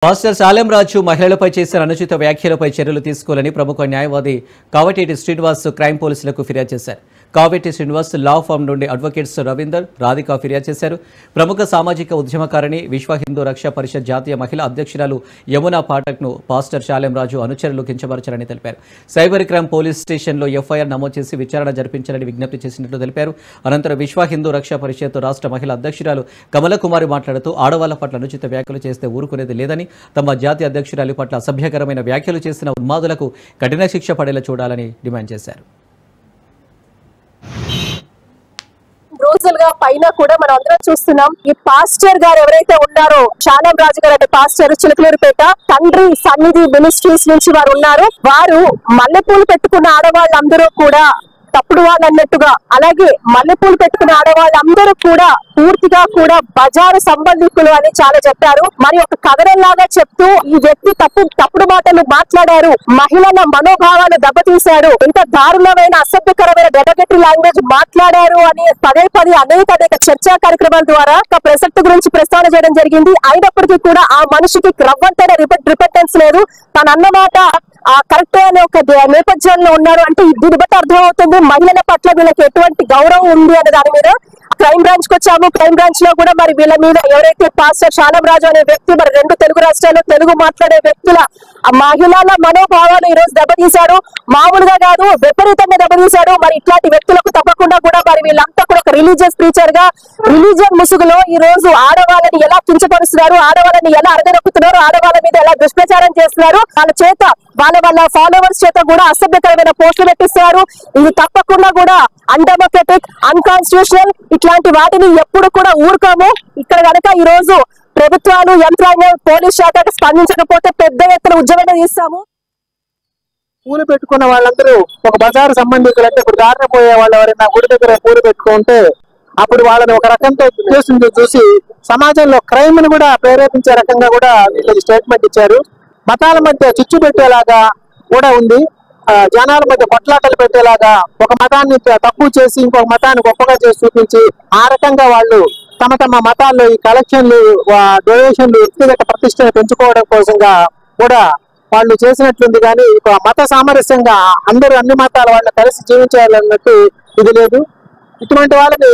Pastor Shalem రాజు మహిళలపై చేసిన అనుచిత వ్యాఖ్యలపై చర్యలు తీసుకోవాలని ప్రముఖ న్యాయవాది కావటేటి శ్రీనివాస్ క్రైమ్ పోలీసులకు ఫిర్యాదు చేశారు. కావటేటి శ్రీనివాస్ లా ఫామ్ నుండి అడ్వకేట్స్ రవీందర్, రాధిక ఫిర్యాదు చేశారు. ప్రముఖ సామాజిక ఉద్యమకారిణి విశ్వ హిందూ రక్షా పరిషత్ జాతీయ మహిళా అధ్యక్షురాలు యమునా పాఠక్ను పాస్టర్ శాలెం రాజు అనుచరులు కించపరచారని తెలిపారు. సైబర్ క్రైమ్ పోలీస్ స్టేషన్లో ఎఫ్ఐఆర్ నమోదు చేసి విచారణ జరిపించాలని విజ్ఞప్తి చేసినట్లు తెలిపారు. అనంతరం విశ్వ హిందూ రక్షా పరిషత్ రాష్ట్ర మహిళా అధ్యక్షురాలు కమలకుమారి మాట్లాడుతూ ఆడవాళ్ల పట్ల అనుచిత వ్యాఖ్యలు చేస్తే ఊరుకునేది లేదని, తమ జాతీయ అధ్యక్షురాలి పట్ల అసభ్యకరమైన వ్యాఖ్యలు చేసిన ఉన్మాదులకు కఠిన శిక్ష పడేలా చూడాలని డిమాండ్ చేశారు. రోజులుగా పైన కూడా మనం అందరం చూస్తున్నాం. ఈ పాస్టర్ గారు ఎవరైతే ఉన్నారో శాలెం రాజు గారు అంటే పాస్టర్ చిలకలూరుపేట తండ్రి సన్నిధి మినిస్ట్రీస్ నుంచి వారు ఉన్నారు. వారు మల్లెపూలు పెట్టుకున్న ఆడవాళ్ళందరూ కూడా తప్పుడు వాళ్ళు అన్నట్టుగా, అలాగే మల్లెపూలు పెట్టుకున్న ఆడవాళ్ళందరూ కూడా పూర్తిగా కూడా బజారు సంబంధికులు అని చాలా చెప్పారు. మరి ఒక కథనంలాగా చెప్తూ ఈ వ్యక్తి తప్పుడు మాటలు మాట్లాడారు, మహిళల మనోభావాలు దెబ్బతీశారు, ఇంత దారుణమైన అసభ్యకరమైన డెరగటరీ లాంగ్వేజ్ మాట్లాడారు అని పదే అనేక చర్చా కార్యక్రమాల ద్వారా ప్రసక్తి గురించి ప్రస్తావన చేయడం జరిగింది. అయినప్పటికీ కూడా ఆ మనిషికి రవ్వంతైన రిపెంటెన్స్ లేదు. తను అన్నమాట కరెక్ట్ అనే ఒక నేపథ్యంలో ఉన్నారు. అంటే దీన్ని బట్టి అర్థమవుతుంది మహిళల పట్ల వీళ్ళకి ఎటువంటి గౌరవం ఉంది అనే దాని మీద క్రైమ్ బ్రాంచ్ కి వచ్చాము. క్రైమ్ బ్రాంచ్ లో కూడా మరి వీళ్ళ మీద ఎవరైతే పాస్టర్ శాలెం రాజు అనే వ్యక్తి మరి 2 తెలుగు రాష్ట్రాల్లో తెలుగు మాట్లాడే వ్యక్తుల మహిళల మనోభావాలు ఈ రోజు దెబ్బతీశారు. మామూలుగా కాదు, విపరీతంగా దెబ్బతీశారు. మరి ఇట్లాంటి వ్యక్తులకు తప్పకుండా కూడా మరి వీళ్ళంతా కూడా ఒక రిలీజియస్ ప్రీచర్ గా రిలీజియన్ ముసుగులో ఈ రోజు ఆడవాళ్ళని ఎలా కించపరుస్తున్నారు, ఆడవాళ్ళని ఎలా అరగనొక్కుతున్నారు, ఆడవాళ్ళ మీద ఎలా దుష్ప్రచారం చేస్తున్నారు, వాళ్ళ చేత వాళ్ళ ఫాలోవర్స్ చేత కూడా అసభ్యకరమైన పోస్టులు పెట్టిస్తున్నారు. ఇది తప్పకుండా కూడా అన్డెమోక్రటిక్, అన్కాన్స్టిట్యూషనల్. ఇట్లాంటి వాటిని ఎప్పుడు కూడా ఊరుకోము. ఇక్కడ కనుక ఈ రోజు ప్రభుత్వాలు, యంత్రాంగం, పోలీస్ శాఖ స్పందించకపోతే పెద్ద ఎత్తున ఉద్యమం తీస్తాము. పూలు పెట్టుకున్న వాళ్ళందరూ ఒక బజారు సంబంధికులు. అంటే ఇప్పుడు దారిన పోయే వాళ్ళు ఎవరైనా గుడి దగ్గర పూలు పెట్టుకుంటే అప్పుడు వాళ్ళని ఒక రకంతో ఉద్దేశంతో చూసి సమాజంలో క్రైమ్ ని కూడా ప్రేరేపించే రకంగా కూడా వీళ్ళకి స్టేట్మెంట్ ఇచ్చారు. మతాల మధ్య చిచ్చు పెట్టేలాగా కూడా ఉంది. జనాల మధ్య కొట్లాటలు పెట్టేలాగా ఒక మతాన్ని తక్కువ చేసి ఇంకొక మతాన్ని గొప్పగా చేసి చూపించి ఆ రకంగా వాళ్ళు తమ మతాల్లో ఈ కలెక్షన్లు, డొనేషన్లు, వ్యక్తిగత ప్రతిష్టను పెంచుకోవడం కోసంగా కూడా వాళ్ళు చేసినట్లుంది. కానీ మత సామరస్యంగా అందరూ అన్ని మతాల వాళ్ళు కలిసి జీవించాలన్నట్టు ఇది లేదు. ఇటువంటి వాళ్ళని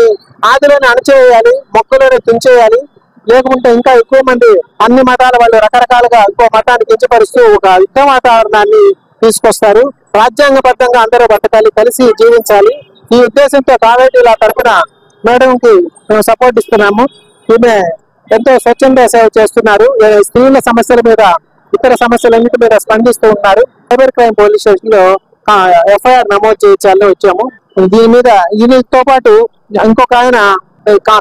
ఆదిలోనే అణచేయాలి, మొక్కలోనే తుంచేయాలి. లేకుంటే ఇంకా ఎక్కువ మంది అన్ని మతాల వాళ్ళు రకరకాలుగా ఇంకో మతాన్ని కించపరుస్తూ ఒక యుద్ధ వాతావరణాన్ని తీసుకొస్తారు. రాజ్యాంగబద్ధంగా అందరూ బతకాలి, కలిసి జీవించాలి. ఈ ఉద్దేశంతో కావేటి లా తరఫున మేడం కి మేము సపోర్ట్ ఇస్తున్నాము. ఈమె ఎంతో స్వచ్ఛంద సేవ చేస్తున్నారు. స్త్రీల సమస్యల మీద, ఇతర సమస్యలన్నిటి మీద స్పందిస్తూ ఉన్నారు. సైబర్ క్రైమ్ పోలీస్ స్టేషన్ లో ఎఫ్ఐఆర్ నమోదు చేయించాలని వచ్చాము. దీని మీద ఈయనతో పాటు ఇంకొక ఆయన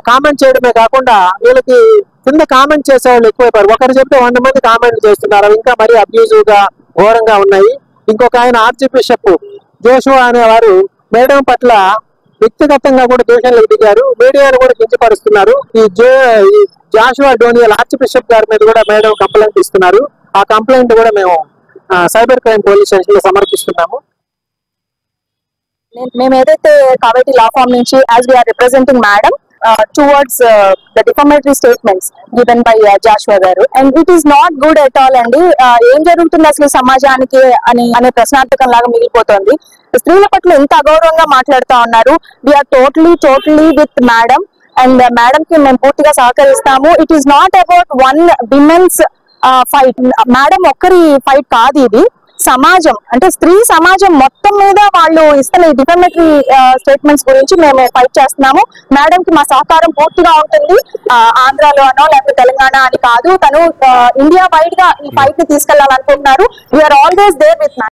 కామెంట్ చేయడమే కాకుండా వీళ్ళకి కింద కామెంట్ చేసే వాళ్ళు ఎక్కువైపోయారు. ఒకరు చెప్తే 100 మంది కామెంట్ చేస్తున్నారు. ఇంకా మరీ అబ్యూజివ్ గా, ఘోరంగా ఉన్నాయి. ఇంకొక ఆయన ఆర్చ్ బిషప్ జోషువా అనేవారు మేడం పట్ల వ్యక్తిగతంగా కూడా దూషణలకు దిగారు. మీడియాను కూడా కించపరుస్తున్నారు. ఈ జాషువా డోనియల్ ఆర్చ్ బిషప్ గారి మీద కూడా మేడం కంప్లైంట్ ఇస్తున్నారు. ఆ కంప్లైంట్ కూడా మేము సైబర్ క్రైమ్ పోలీస్ స్టేషన్ లో సమర్పిస్తున్నాము. మేము ఏదైతే కావేటి లా ఫామ్ నుంచి as we are representing madam towards the defamatory statements given by Joshua garu, and it is not good at all అండి. ఏం జరుగుతుంది అసలు సమాజానికి అనే ప్రశ్నార్థకం లాగా మిగిలిపోతుంది. స్త్రీల పట్ల ఎంత అగౌరవంగా మాట్లాడుతూ ఉన్నారు. We're totally with madam, and madam కి మేము పూర్తిగా సహకరిస్తాము. It is not about one women's fight. Madam ఒక్కరి ఫైట్ కాదు, ఇది సమాజం, అంటే స్త్రీ సమాజం మొత్తం మీద వాళ్ళు ఇస్తున్న ఈ డిఫామేటరీ స్టేట్మెంట్స్ గురించి మేము ఫైట్ చేస్తున్నాము. మేడం కి మా సహకారం పూర్తిగా ఉంటుంది. ఆంధ్రాలో అనో లేకపోతే తెలంగాణ అని కాదు, తను ఇండియా వైడ్ గా ఈ ఫైట్ ని తీసుకెళ్లాలనుకుంటున్నారు. We're always there with